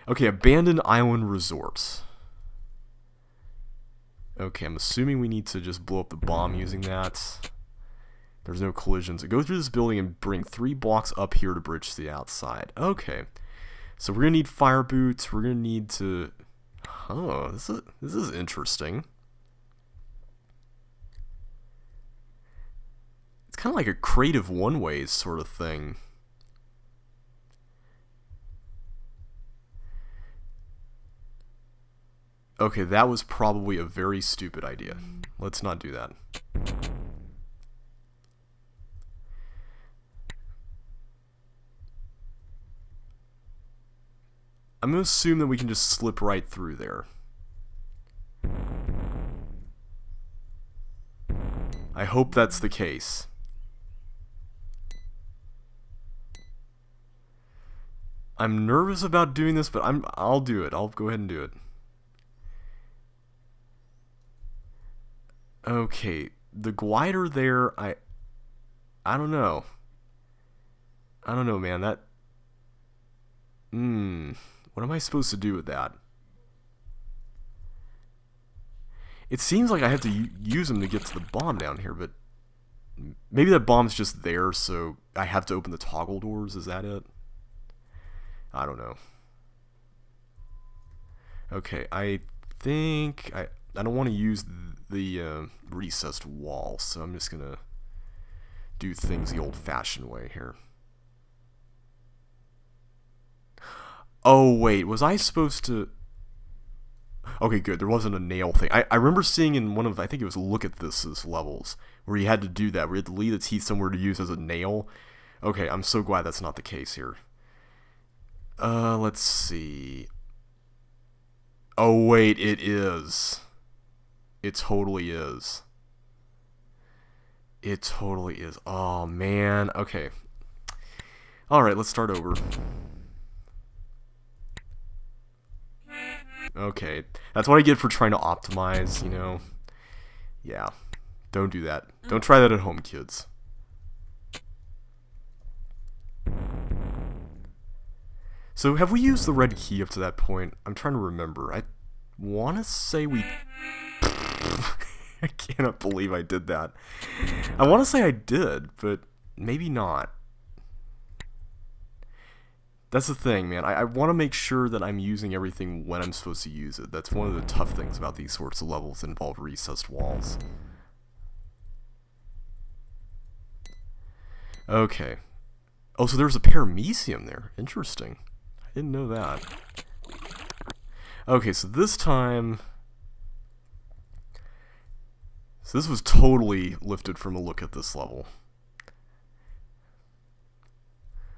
Okay, abandoned island resorts. Okay, I'm assuming we need to just blow up the bomb using that. There's no collisions. Go through this building and bring 3 blocks up here to bridge to the outside. Okay. So we're going to need fire boots. We're going to need to... Oh, this is interesting. It's kind of like a creative one-ways sort of thing. Okay, that was probably a very stupid idea. Let's not do that. I'm going to assume that we can just slip right through there. I hope that's the case. I'm nervous about doing this, but I'll do it. I'll go ahead and do it. Okay, the glider there, I don't know. I don't know, man. That what am I supposed to do with that? It seems like I have to use them to get to the bomb down here, but maybe that bomb's just there, so I have to open the toggle doors. Is that it? I don't know. Okay, I think I don't want to use the recessed wall, so I'm just gonna do things the old-fashioned way here. Oh wait, was I supposed to... Okay, good, there wasn't a nail thing. I remember seeing in one of, I think it was Look at This's levels, where you had to do that, where you had to leave the teeth somewhere to use as a nail. Okay, I'm so glad that's not the case here. Let's see. Oh wait, it is. It totally is. It totally is. Oh man, okay. Alright, let's start over. Okay, that's what I get for trying to optimize, you know. Yeah, don't do that. Don't try that at home, kids. So have we used the red key up to that point? I'm trying to remember. I want to say we... I cannot believe I did that. I want to say I did, but maybe not. That's the thing, man. I want to make sure that I'm using everything when I'm supposed to use it. That's one of the tough things about these sorts of levels that involve recessed walls. Okay. Oh, so there's a paramecium there. Interesting. I didn't know that. Okay, so this time... So this was totally lifted from a Look at This level.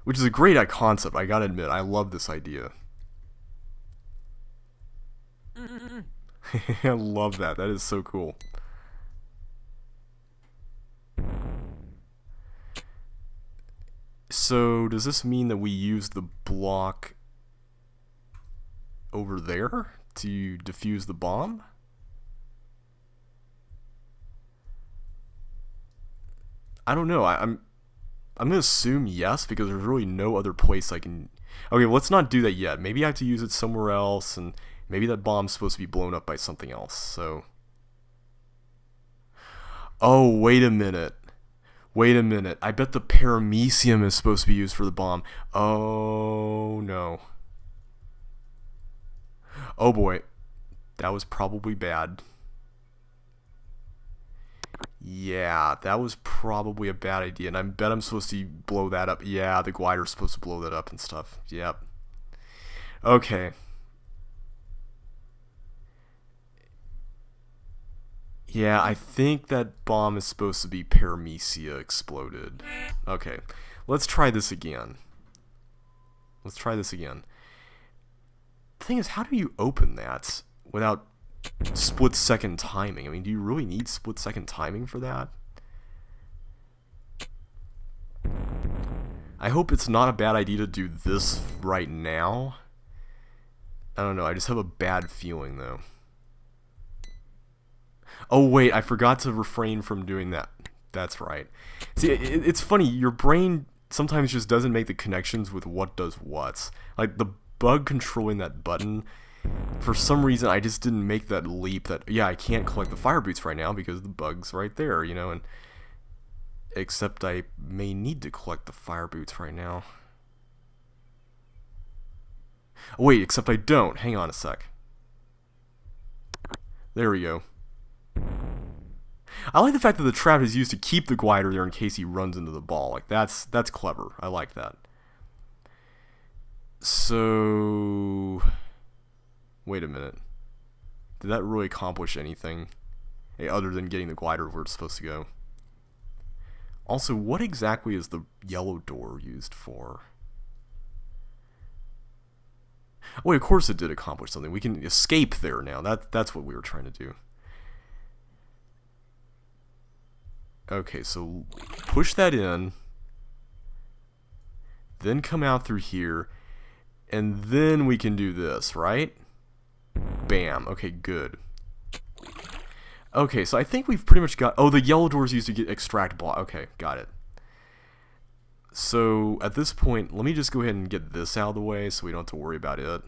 Which is a great concept, I gotta admit. I love this idea. I love that. That is so cool. So, does this mean that we use the block over there to defuse the bomb? I don't know. I'm gonna assume yes, because there's really no other place I can... Okay, well, let's not do that yet. Maybe I have to use it somewhere else, and maybe that bomb's supposed to be blown up by something else, so... Oh, wait a minute. Wait a minute. I bet the paramecium is supposed to be used for the bomb. Oh, no. Oh, boy. That was probably bad. Yeah, that was probably a bad idea, and I bet I'm supposed to blow that up. Yeah, the glider's supposed to blow that up and stuff. Yep. Okay. Yeah, I think that bomb is supposed to be paramecia exploded. Okay, let's try this again. Let's try this again. The thing is, how do you open that without split-second timing? I mean, do you really need split-second timing for that? I hope it's not a bad idea to do this right now. I don't know, I just have a bad feeling, though. Oh, wait, I forgot to refrain from doing that. That's right. See, it's funny, your brain sometimes just doesn't make the connections with what does what. Like, the bug controlling that button. For some reason, I just didn't make that leap that, yeah, I can't collect the fire boots right now because the bug's right there, you know, and except I may need to collect the fire boots right now. Oh, wait, except I don't. Hang on a sec. There we go. I like the fact that the trap is used to keep the glider there in case he runs into the ball. Like, that's clever. I like that. So... wait a minute. Did that really accomplish anything? Other than getting the glider where it's supposed to go? Also, what exactly is the yellow door used for? Oh, wait, of course it did accomplish something. We can escape there now. That's what we were trying to do. Okay, so push that in. Then come out through here. And then we can do this, right? Bam. Okay, good. Okay, so I think we've pretty much got... oh, the yellow door is used to extract block. Okay, got it. So, at this point, let me just go ahead and get this out of the way so we don't have to worry about it.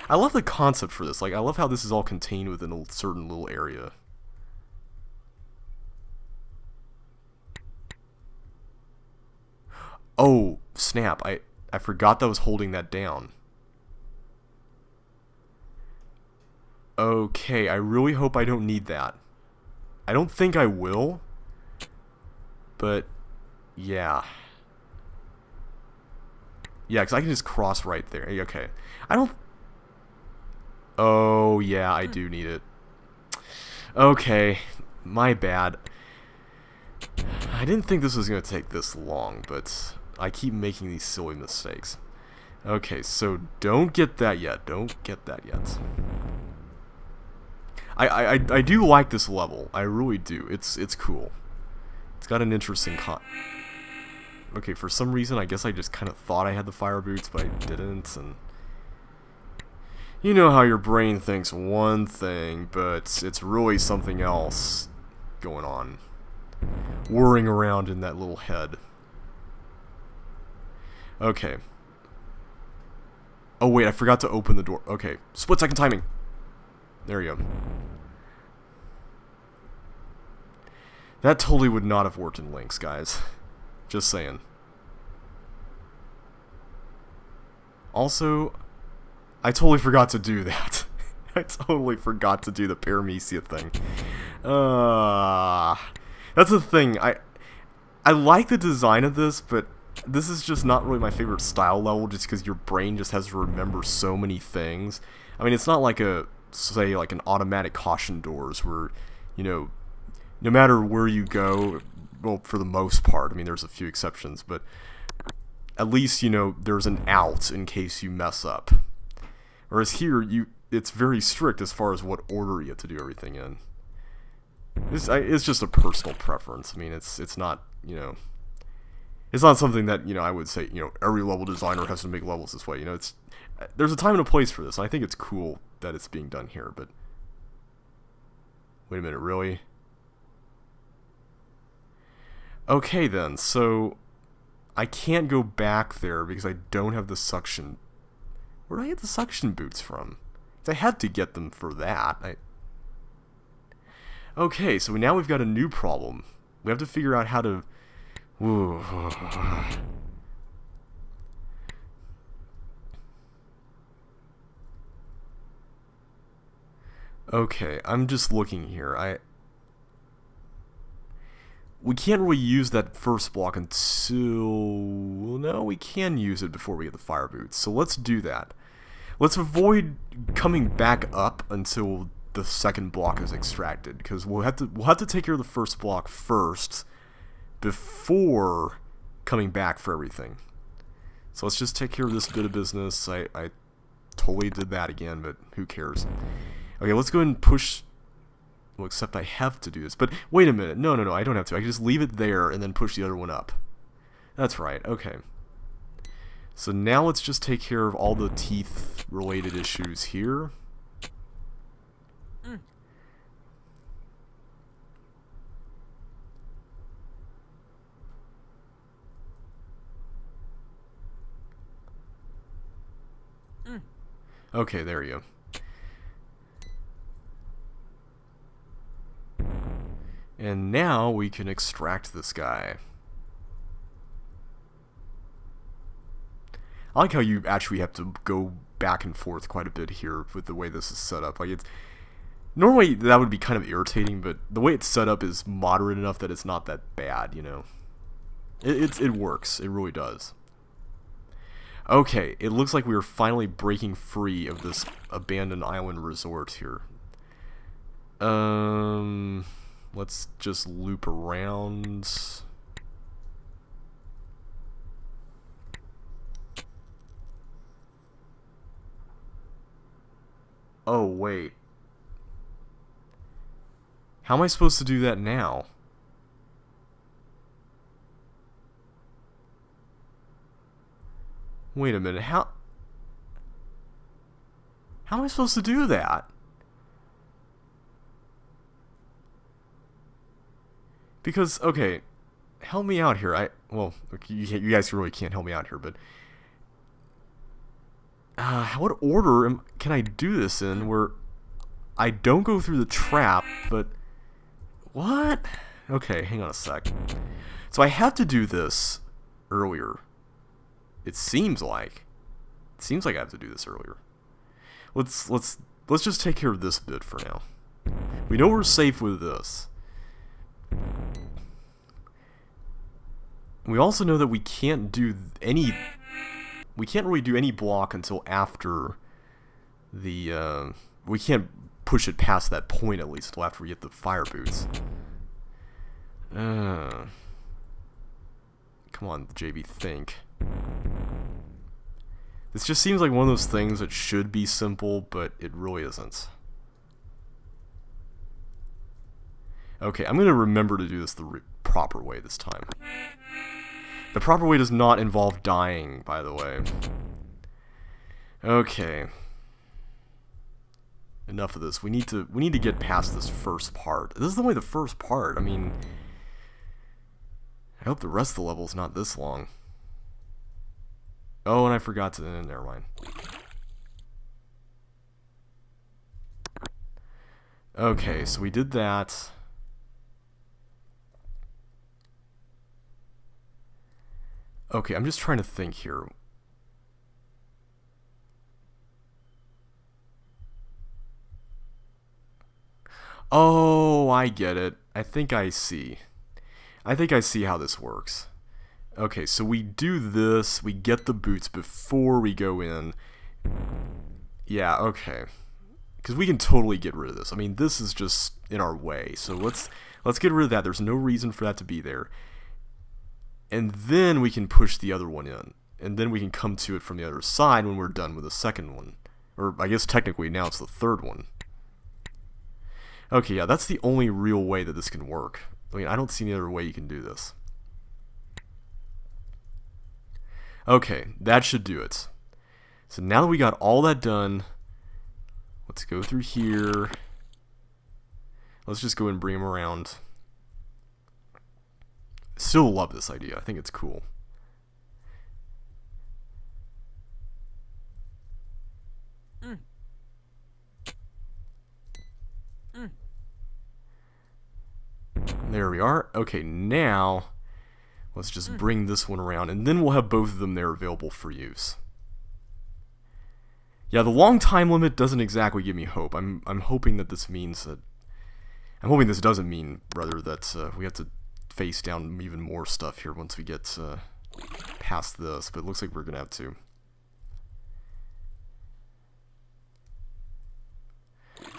I love the concept for this. Like, I love how this is all contained within a certain little area. Oh, snap. I forgot that I was holding that down. Okay, I really hope I don't need that. I don't think I will. But, yeah. Yeah, because I can just cross right there. Okay. I don't... oh, yeah, I do need it. Okay, my bad. I didn't think this was going to take this long, but I keep making these silly mistakes. Okay, so don't get that yet. Don't get that yet. I do like this level. I really do. It's cool. It's got an interesting okay, for some reason, I guess I just kind of thought I had the fire boots, but I didn't, and... you know how your brain thinks one thing, but it's really something else going on. Whirring around in that little head. Okay. Oh wait, I forgot to open the door. Okay, split second timing. There you go. That totally would not have worked in Lynx, guys. Just saying. Also, I totally forgot to do that. I totally forgot to do the paramecia thing. That's the thing. I like the design of this, but this is just not really my favorite style level just because your brain just has to remember so many things. I mean, it's not like say, like an automatic caution doors where, you know, no matter where you go, well, for the most part, I mean, there's a few exceptions, but at least, you know, there's an out in case you mess up. Whereas here, it's very strict as far as what order you have to do everything in. It's just a personal preference. I mean, it's not, you know, it's not something that, you know, I would say, you know, every level designer has to make levels this way. You know, there's a time and a place for this, and I think it's cool that it's being done here, but... wait a minute, really? Okay then, so I can't go back there because I don't have the suction. Where do I get the suction boots from? I had to get them for that. Okay, so now we've got a new problem. We have to figure out how to... okay, I'm just looking here. We can't really use that first block until... no, we can use it before we get the fire boots. So let's do that. Let's avoid coming back up until the second block is extracted, because we'll have to take care of the first block first before coming back for everything. So let's just take care of this bit of business. I totally did that again, but who cares? Okay, let's go ahead and push... well, except I have to do this. But wait a minute. No, I don't have to. I can just leave it there and then push the other one up. That's right. Okay. So now let's just take care of all the teeth-related issues here. Okay, there you go. And now we can extract this guy. I like how you actually have to go back and forth quite a bit here with the way this is set up. Like, it's normally that would be kind of irritating, but the way it's set up is moderate enough that it's not that bad, you know. It works. It really does. Okay, it looks like we are finally breaking free of this abandoned island resort here. Let's just loop around. Oh, wait. How am I supposed to do that now? Wait a minute, how am I supposed to do that? Because, okay, help me out here. Well, you guys really can't help me out here, but what order can I do this in where I don't go through the trap, but what? Okay, hang on a sec. So I have to do this earlier. It seems like I have to do this earlier. Let's just take care of this bit for now. We know we're safe with this. We also know that we can't do we can't really do any block until after the we can't push it past that point, at least until after we get the fire boots. Come on, JB, think. This just seems like one of those things that should be simple, but it really isn't. Okay, I'm going to remember to do this the proper way this time. The proper way does not involve dying, by the way. Okay. Enough of this. We need to get past this first part. This is only the first part. I mean, I hope the rest of the level's not this long. Oh, and I forgot to... never mind. Okay, so we did that. Okay, I'm just trying to think here. Oh, I get it. I think I see. I think I see how this works. Okay, so we do this, we get the boots before we go in. Yeah, okay. Because we can totally get rid of this. I mean, this is just in our way. So let's get rid of that. There's no reason for that to be there. And then we can push the other one in. And then we can come to it from the other side when we're done with the second one. Or I guess technically now it's the third one. Okay, yeah, that's the only real way that this can work. I mean, I don't see any other way you can do this. Okay, that should do it. So now that we got all that done, let's go through here. Let's just go and bring them around. Still love this idea. I think it's cool. There we are. Okay, now let's just bring this one around, and then we'll have both of them there available for use. Yeah, the long time limit doesn't exactly give me hope. I'm hoping that this means that... I'm hoping this doesn't mean, rather, that we have to face down even more stuff here once we get past this, but it looks like we're going to have to.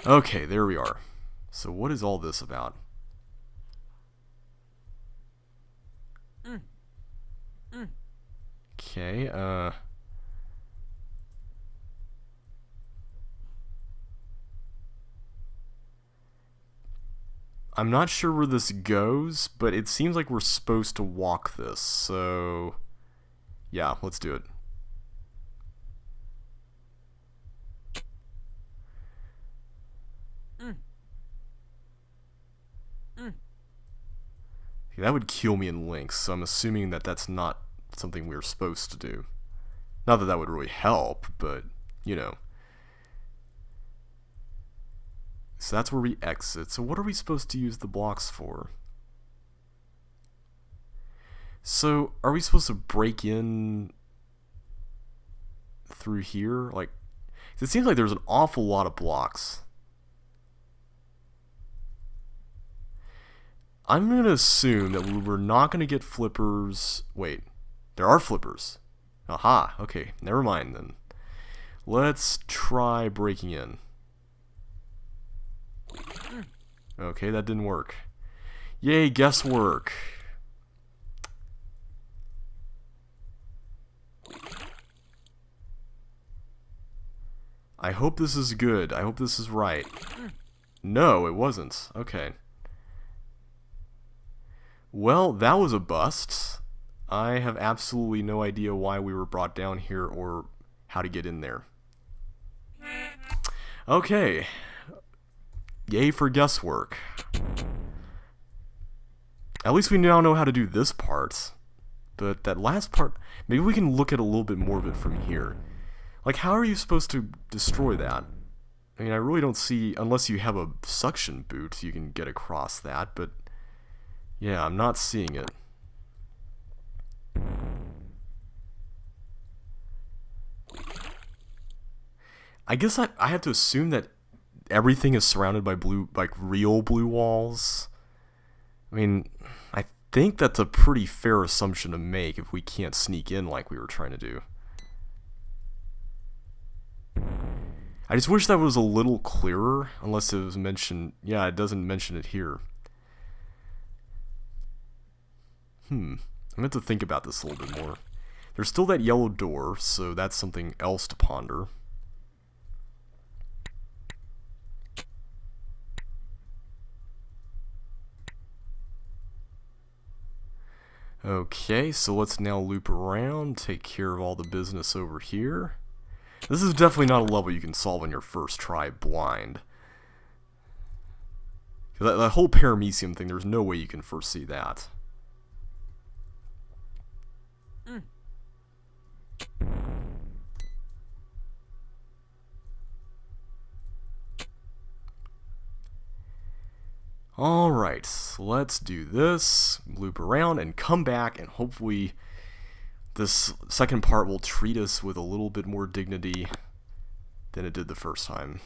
Okay, there we are. So what is all this about? Okay, I'm not sure where this goes, but it seems like we're supposed to walk this, so... yeah, let's do it. Okay, that would kill me in links, so I'm assuming that that's not something we're supposed to do. Not that that would really help, but, you know. So that's where we exit. So what are we supposed to use the blocks for? So are we supposed to break in through here? Like, it seems like there's an awful lot of blocks. I'm going to assume that we're not going to get flippers. Wait, there are flippers. Aha, okay, never mind then. Let's try breaking in. Okay, that didn't work. Yay, guesswork. I hope this is good. I hope this is right. No, it wasn't. Okay. Well, that was a bust. I have absolutely no idea why we were brought down here or how to get in there. Okay. Yay for guesswork. At least we now know how to do this part. But that last part, maybe we can look at a little bit more of it from here. Like, how are you supposed to destroy that? I mean, I really don't see, unless you have a suction boot, you can get across that, but yeah, I'm not seeing it. I guess I have to assume that everything is surrounded by blue, like real blue walls. I mean, I think that's a pretty fair assumption to make if we can't sneak in like we were trying to do. I just wish that was a little clearer, unless it was mentioned. Yeah, it doesn't mention it here. I'm going to think about this a little bit more. There's still that yellow door, so that's something else to ponder. Okay, so let's now loop around, take care of all the business over here. This is definitely not a level you can solve on your first try blind. That whole paramecium thing, there's no way you can foresee that. Alright, let's do this, loop around, and come back, and hopefully this second part will treat us with a little bit more dignity than it did the first time.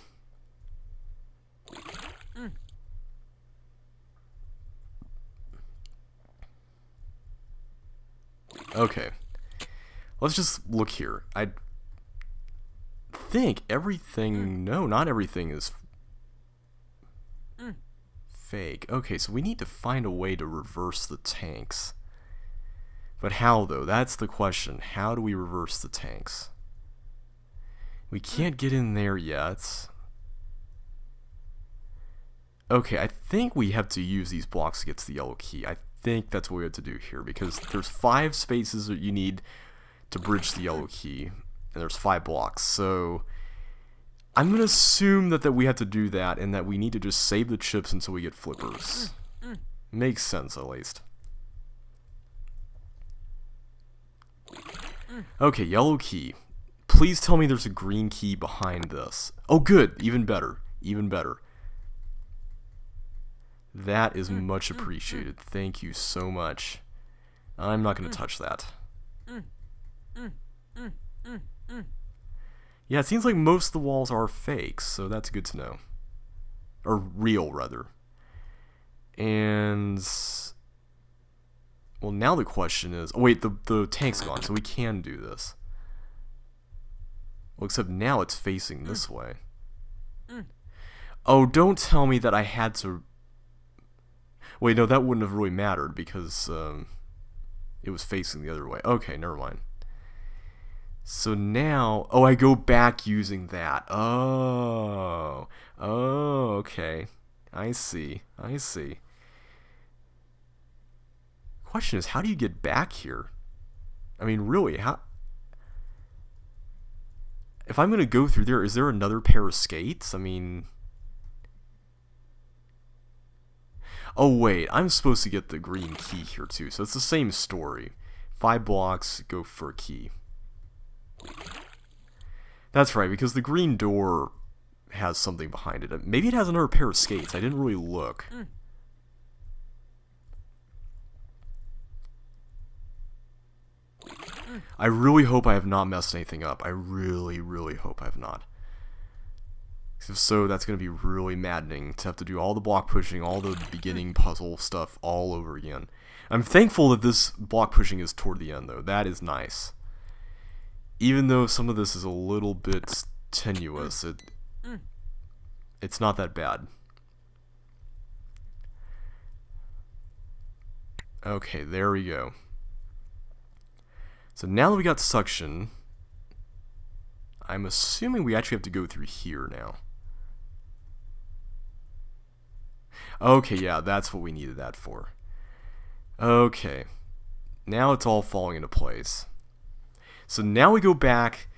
Okay, let's just look here. I think everything, no, not everything is fake. Okay, so we need to find a way to reverse the tanks. But how, though? That's the question. How do we reverse the tanks? We can't get in there yet. Okay, I think we have to use these blocks to get to the yellow key. I think that's what we have to do here, because there's 5 spaces that you need to bridge the yellow key, and there's 5 blocks. So I'm going to assume that we have to do that, and that we need to just save the chips until we get flippers. Makes sense, at least. Okay, yellow key. Please tell me there's a green key behind this. Oh, good. Even better. Even better. That is much appreciated. Thank you so much. I'm not going to touch that. Yeah, it seems like most of the walls are fakes, so that's good to know. Or real, rather. And well, now the question is... Oh, wait, the tank's gone, so we can do this. Well, except now it's facing this way. Oh, don't tell me that I had to... Wait, no, that wouldn't have really mattered, because it was facing the other way. Okay, never mind. So now... Oh, I go back using that. Oh. Oh, okay. I see. I see. Question is, how do you get back here? I mean, really, how... If I'm going to go through there, is there another pair of skates? I mean... Oh, wait, I'm supposed to get the green key here, too. So it's the same story. 5 blocks, go for a key. That's right, because the green door has something behind it. Maybe it has another pair of skates. I didn't really look. I really hope I have not messed anything up. I really, really hope I have not. If so, that's going to be really maddening to have to do all the block pushing, all the beginning puzzle stuff all over again. I'm thankful that this block pushing is toward the end, though. That is nice. Even though some of this is a little bit tenuous, it's not that bad. Okay, there we go. So now that we got suction, I'm assuming we actually have to go through here now. Okay, yeah, that's what we needed that for. Okay. Now it's all falling into place. So now we go back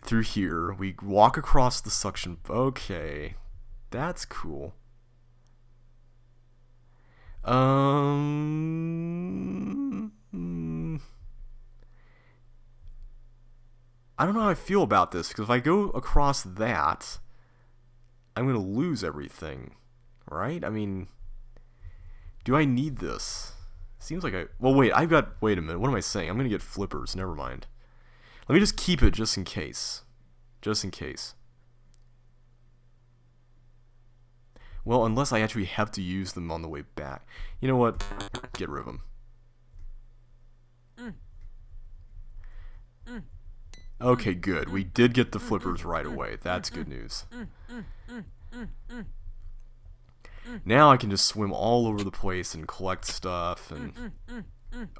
through here. We walk across the suction. Okay. That's cool. I don't know how I feel about this, because if I go across that, I'm going to lose everything. Right? I mean, do I need this? Seems like well, wait, wait a minute, what am I saying? I'm going to get flippers, never mind. Let me just keep it just in case. Just in case. Well, unless I actually have to use them on the way back. You know what? Get rid of them. Okay, good. We did get the flippers right away. That's good news. Now I can just swim all over the place and collect stuff and...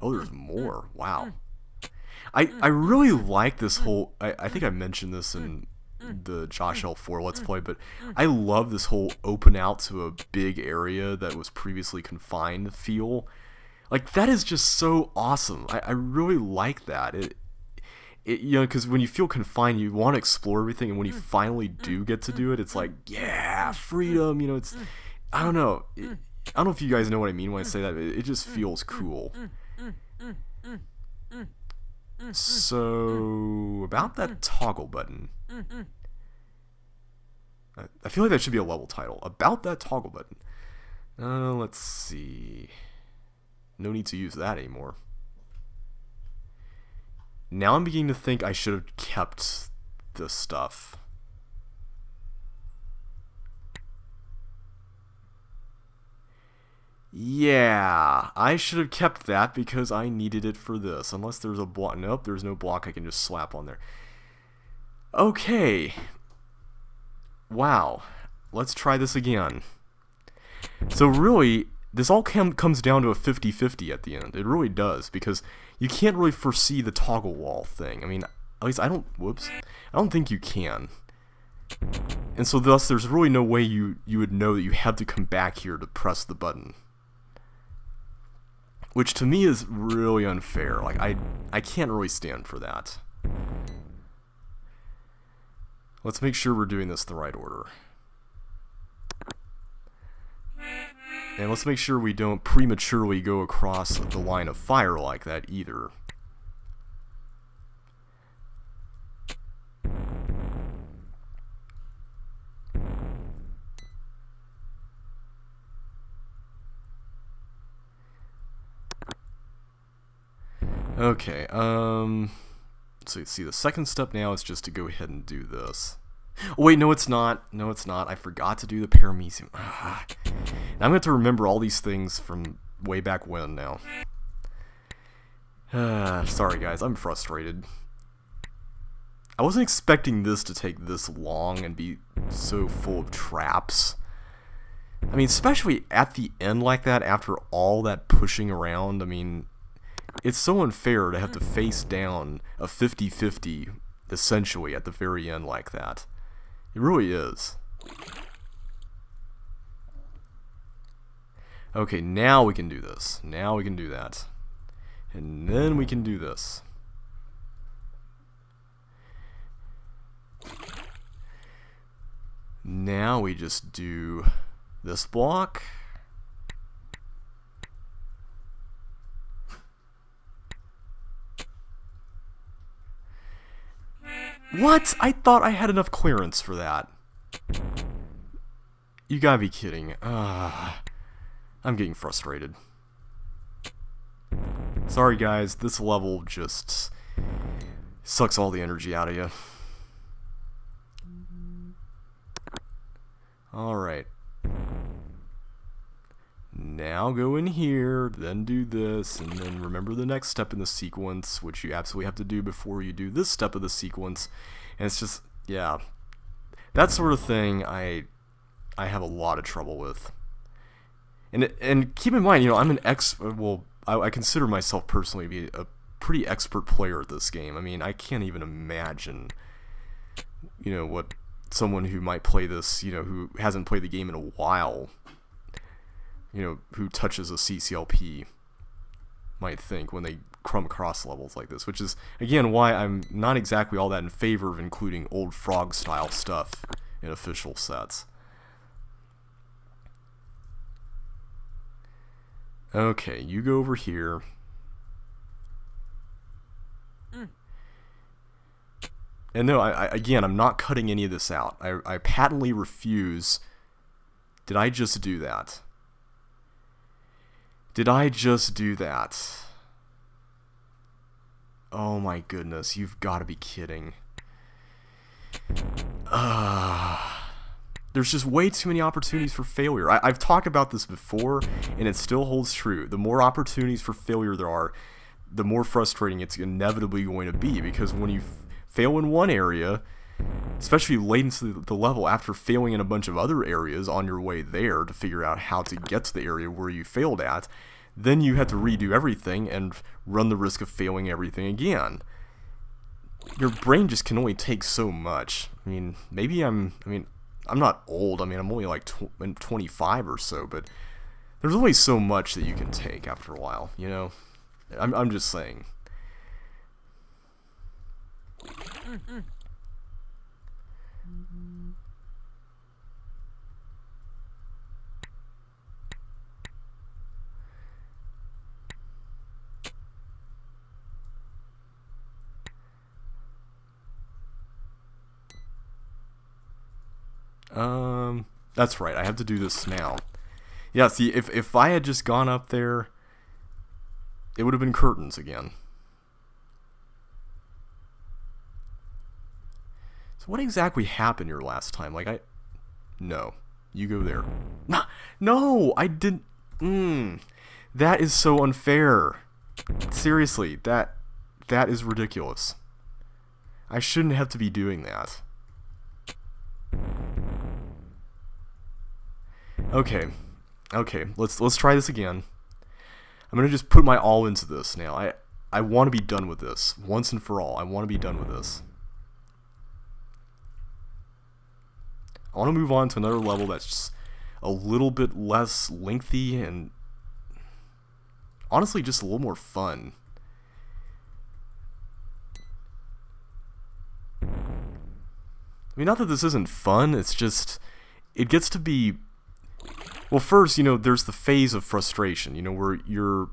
Oh, there's more. Wow. I really like this whole... I think I mentioned this in the JoshL5 Let's Play, but I love this whole open out to a big area that was previously confined feel. Like, that is just so awesome. I really like that. You know, because when you feel confined, you want to explore everything, and when you finally do get to do it, it's like, yeah, freedom, you know, it's... I don't know. I don't know if you guys know what I mean when I say that. It just feels cool. So, about that toggle button. I feel like that should be a level title. About that toggle button. Let's see. No need to use that anymore. Now I'm beginning to think I should have kept this stuff. Yeah, I should have kept that because I needed it for this. Unless there's a block. Nope, there's no block I can just slap on there. Okay. Wow. Let's try this again. So really, this all comes down to a 50-50 at the end. It really does, because you can't really foresee the toggle wall thing. I mean, at least I don't... Whoops. I don't think you can. And so thus, there's really no way you would know that you have to come back here to press the button. Which to me is really unfair. Like, I can't really stand for that. Let's make sure we're doing this the right order. And let's make sure we don't prematurely go across the line of fire like that either. Okay, so see, the second step now is just to go ahead and do this. Oh, wait, no it's not. No, it's not. I forgot to do the paramecium. I'm going to have to remember all these things from way back when now. Sorry, guys. I'm frustrated. I wasn't expecting this to take this long and be so full of traps. I mean, especially at the end like that, after all that pushing around, I mean... It's so unfair to have to face down a 50-50, essentially, at the very end like that. It really is. Okay, now we can do this. Now we can do that. And then we can do this. Now we just do this block. What? I thought I had enough clearance for that. You gotta be kidding. I'm getting frustrated. Sorry guys, this level just sucks all the energy out of you. Alright. Now go in here, then do this, and then remember the next step in the sequence, which you absolutely have to do before you do this step of the sequence. And it's just, yeah, that sort of thing I have a lot of trouble with. And keep in mind, you know, I'm an I consider myself personally to be a pretty expert player at this game. I mean, I can't even imagine, you know, what someone who might play this, you know, who hasn't played the game in a while, you know, who touches a CCLP might think when they come across levels like this, which is, again, why I'm not exactly all that in favor of including old Frog-style stuff in official sets. Okay, you go over here. And no, again, I'm not cutting any of this out. I patently refuse. Did I just do that? Did I just do that? Oh my goodness, you've got to be kidding. There's just way too many opportunities for failure. I've talked about this before, and it still holds true. The more opportunities for failure there are, the more frustrating it's inevitably going to be, because when you fail in one area, especially late into the level after failing in a bunch of other areas on your way there to figure out how to get to the area where you failed at, then you have to redo everything and run the risk of failing everything again. Your brain just can only take so much. I mean, I'm not old. I mean, I'm only like 25 or so, but there's only so much that you can take after a while, you know? I'm just saying. That's right, I have to do this now. Yeah, see, if I had just gone up there, it would have been curtains again. So what exactly happened your last time? Like, no. You go there. No, I didn't. That is so unfair. Seriously, that is ridiculous. I shouldn't have to be doing that. Okay, let's try this again. I'm gonna just put my all into this now. I want to be done with this once and for all. I want to be done with this. I want to move on to another level that's just a little bit less lengthy and honestly just a little more fun. I mean, not that this isn't fun, it's just, it gets to be, well, first, you know, there's the phase of frustration, you know, where you're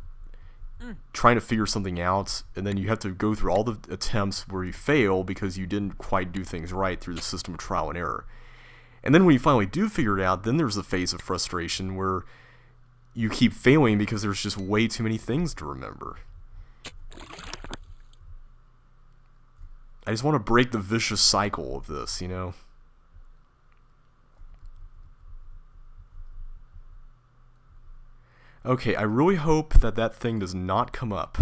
trying to figure something out, and then you have to go through all the attempts where you fail because you didn't quite do things right through the system of trial and error. And then when you finally do figure it out, then there's the phase of frustration where you keep failing because there's just way too many things to remember. I just want to break the vicious cycle of this, you know? Okay, I really hope that that thing does not come up.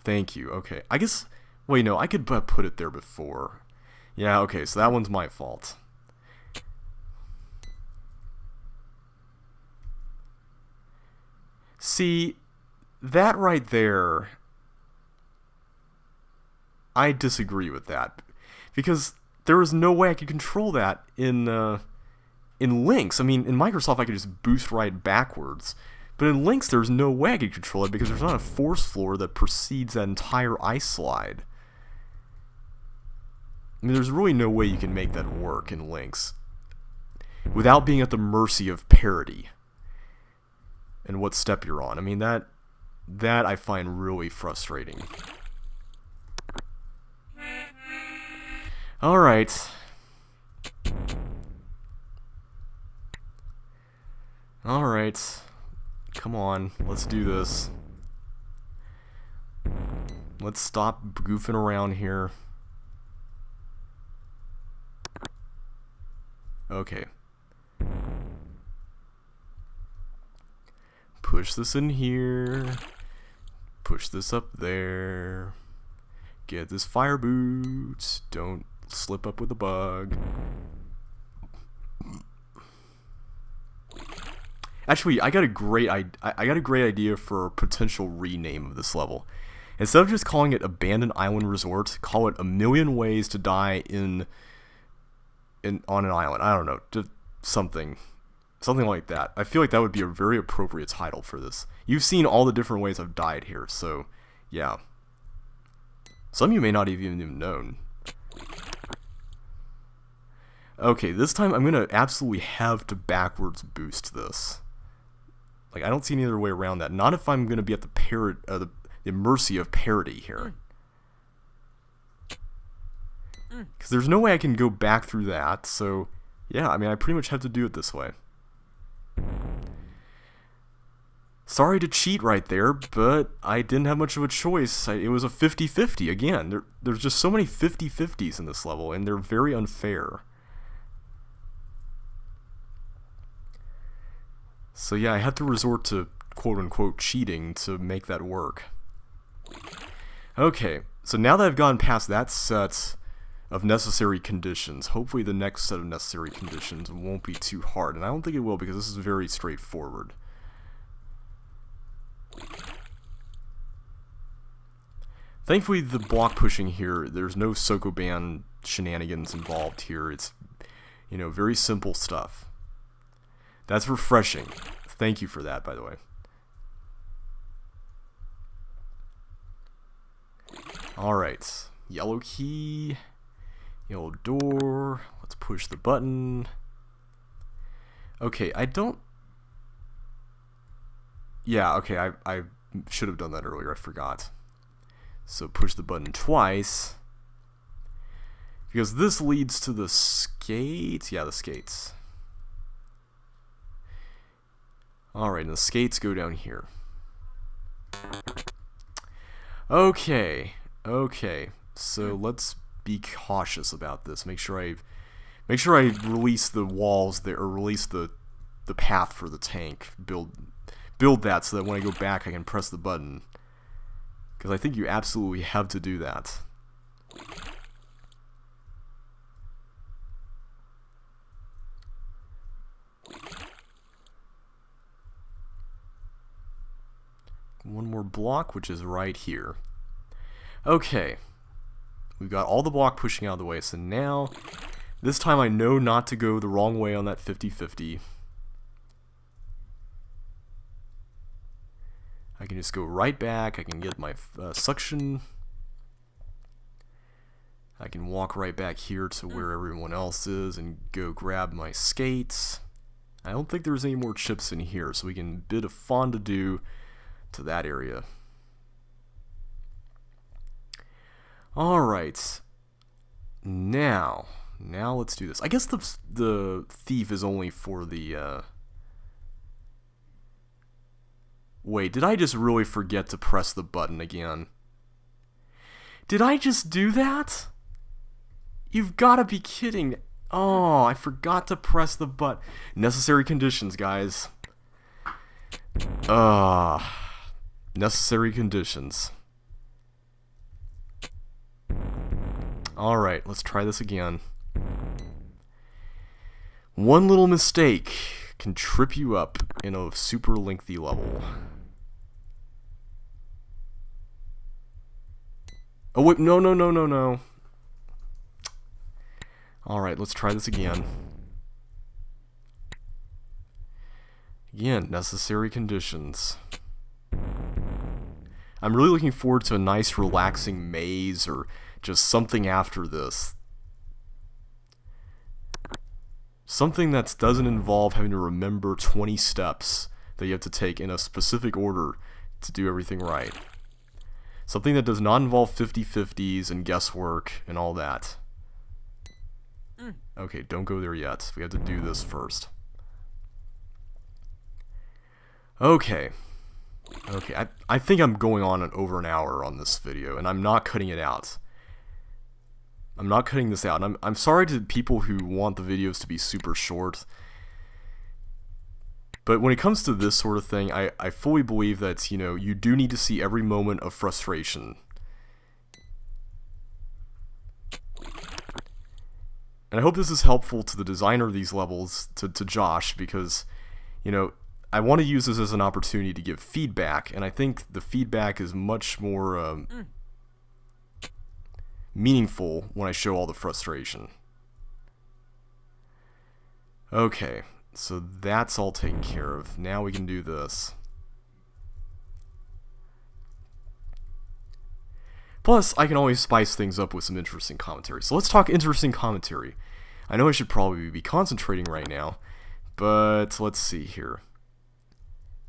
Thank you, okay. I guess, wait, no, I could put it there before. Yeah, okay, so that one's my fault. See, that right there, I disagree with that. Because there is no way I could control that in Lynx. I mean, in Microsoft I could just boost right backwards. But in Lynx there's no way I could control it because there's not a force floor that precedes that entire ice slide. I mean, there's really no way you can make that work in Lynx without being at the mercy of parity and what step you're on. I mean, that I find really frustrating. Alright. Alright. Come on, let's do this. Let's stop goofing around here. Okay. Push this in here. Push this up there. Get this fire boot. Don't slip up with a bug. Actually, I got a great idea for a potential rename of this level. Instead of just calling it Abandoned Island Resort, call it A Million Ways to Die on an Island. I don't know, just something like that. I feel like that would be a very appropriate title for this. You've seen all the different ways I've died here, so yeah. Some of you may not have even known. Okay, this time I'm gonna absolutely have to backwards boost this. Like, I don't see any other way around that. Not if I'm gonna be at the mercy of parity here. Because there's no way I can go back through that, so yeah, I mean, I pretty much have to do it this way. Sorry to cheat right there, but I didn't have much of a choice. It was a 50-50. Again, there's just so many 50-50s in this level, and they're very unfair. So yeah, I had to resort to quote-unquote cheating to make that work. Okay, so now that I've gone past that set of necessary conditions, hopefully the next set of necessary conditions won't be too hard, and I don't think it will because this is very straightforward. Thankfully, the block pushing here, there's no Sokoban shenanigans involved here. It's, you know, very simple stuff. That's refreshing. Thank you for that, by the way. Alright. Yellow key. Yellow door. Let's push the button. Okay, I don't... Yeah, okay, I should have done that earlier. I forgot. So push the button twice. Because this leads to the skates. Yeah, the skates. Alright, and the skates go down here. Okay. Okay. So let's be cautious about this. Make sure I release the walls there, or release the path for the tank. Build that so that when I go back I can press the button. Because I think you absolutely have to do that. One more block, which is right here. Okay. We've got all the block pushing out of the way, so now, this time I know not to go the wrong way on that 50-50. I can just go right back, I can get my suction. I can walk right back here to where everyone else is and go grab my skates. I don't think there's any more chips in here, so we can bid a fondue to that area. Alright. Now let's do this. I guess the thief is only for the... Wait, did I just really forget to press the button again? Did I just do that? You've got to be kidding. Oh, I forgot to press the button. Necessary conditions, guys. Necessary conditions. Alright, let's try this again. One little mistake can trip you up in a super lengthy level. Oh wait, no. Alright, let's try this again. Again, necessary conditions. I'm really looking forward to a nice relaxing maze or just something after this. Something that doesn't involve having to remember 20 steps that you have to take in a specific order to do everything right. Something that does not involve 50-50s and guesswork and all that. Okay, don't go there yet. We have to do this first. Okay. Okay, I think I'm going on over an hour on this video, and I'm not cutting it out. I'm not cutting this out. I'm sorry to people who want the videos to be super short. But when it comes to this sort of thing, I fully believe that, you know, you do need to see every moment of frustration. And I hope this is helpful to the designer of these levels, to Josh, because, you know, I want to use this as an opportunity to give feedback, and I think the feedback is much more meaningful when I show all the frustration. Okay, so that's all taken care of. Now we can do this. Plus, I can always spice things up with some interesting commentary. So let's talk interesting commentary. I know I should probably be concentrating right now, but let's see here.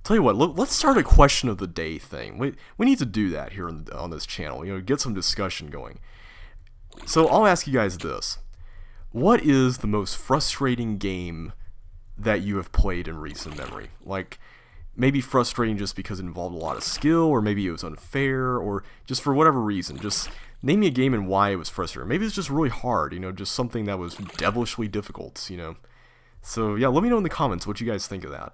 Tell you what, let's start a question of the day thing. We need to do that here on this channel, you know, get some discussion going. So I'll ask you guys this. What is the most frustrating game that you have played in recent memory? Like, maybe frustrating just because it involved a lot of skill, or maybe it was unfair, or just for whatever reason. Just name me a game and why it was frustrating. Maybe it's just really hard, you know, just something that was devilishly difficult, you know. So yeah, let me know in the comments what you guys think of that.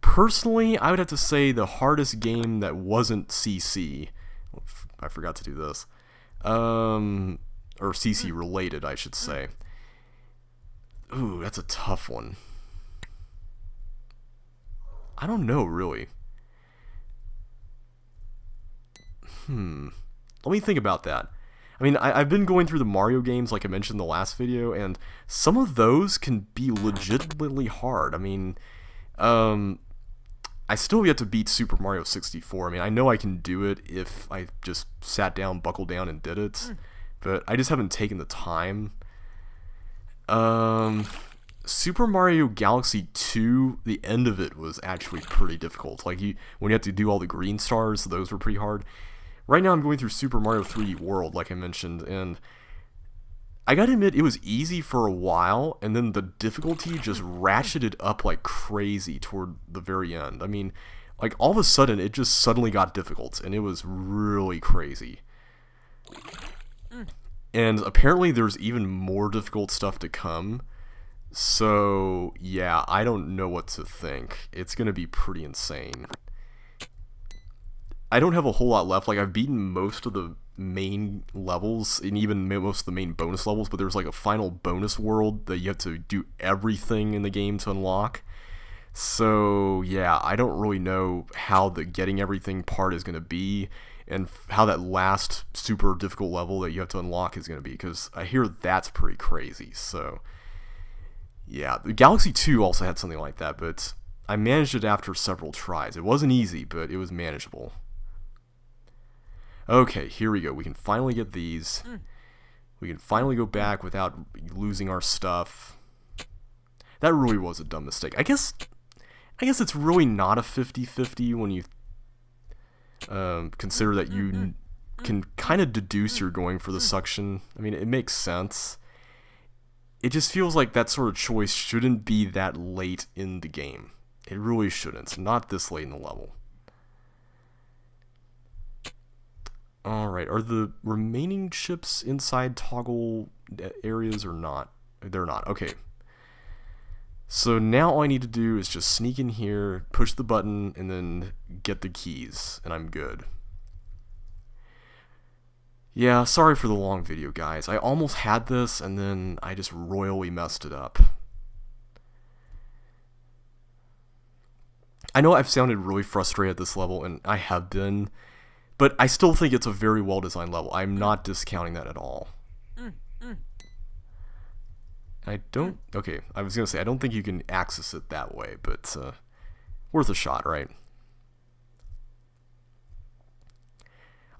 Personally, I would have to say the hardest game that wasn't CC, I forgot to do this, or CC related, I should say. Ooh, that's a tough one. I don't know, really. Let me think about that. I mean, I've been going through the Mario games, like I mentioned in the last video, and some of those can be legitimately hard. I mean, I still have yet to beat Super Mario 64. I mean, I know I can do it if I just sat down, buckled down, and did it, but I just haven't taken the time. Super Mario Galaxy 2, the end of it was actually pretty difficult. Like, when you have to do all the green stars, those were pretty hard. Right now I'm going through Super Mario 3D World, like I mentioned, and I gotta admit, it was easy for a while, and then the difficulty just ratcheted up like crazy toward the very end. I mean, like, all of a sudden, it just suddenly got difficult, and it was really crazy. And apparently there's even more difficult stuff to come. So, yeah, I don't know what to think. It's gonna be pretty insane. I don't have a whole lot left. Like, I've beaten most of the main levels, and even most of the main bonus levels, but there's like a final bonus world that you have to do everything in the game to unlock. So, yeah, I don't really know how the getting everything part is gonna be, and how that last super difficult level that you have to unlock is gonna be, because I hear that's pretty crazy. So, yeah, the Galaxy 2 also had something like that, but I managed it after several tries. It wasn't easy, but it was manageable. Okay, here we go. We can finally get these. We can finally go back without losing our stuff. That really was a dumb mistake. I guess it's really not a 50-50 when you consider that you can kind of deduce you're going for the suction. I mean, it makes sense. It just feels like that sort of choice shouldn't be that late in the game. It really shouldn't. Not this late in the level. Alright, are the remaining ships inside toggle areas or not? They're not. Okay. So now all I need to do is just sneak in here, push the button, and then get the keys, and I'm good. Yeah, sorry for the long video, guys. I almost had this, and then I just royally messed it up. I know I've sounded really frustrated at this level, and I have been, but I still think it's a very well-designed level. I'm not discounting that at all. Okay, I was going to say, I don't think you can access it that way, but worth a shot, right?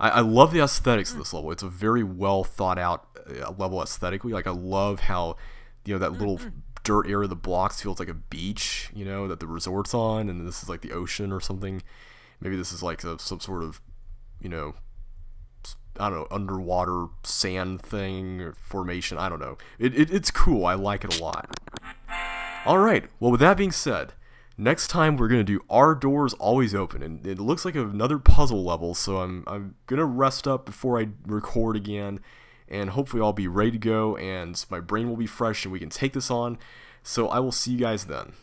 I love the aesthetics of this level. It's a very well thought out level aesthetically. Like, I love how, you know, that little dirt area of the blocks feels like a beach, you know, that the resort's on, and this is like the ocean or something. Maybe this is like some sort of, you know, I don't know, underwater sand thing or formation. I don't know. It's cool. I like it a lot. Alright, well with that being said, next time we're going to do Our Doors Always Open, and it looks like another puzzle level, so I'm going to rest up before I record again, and hopefully I'll be ready to go, and my brain will be fresh, and we can take this on, so I will see you guys then.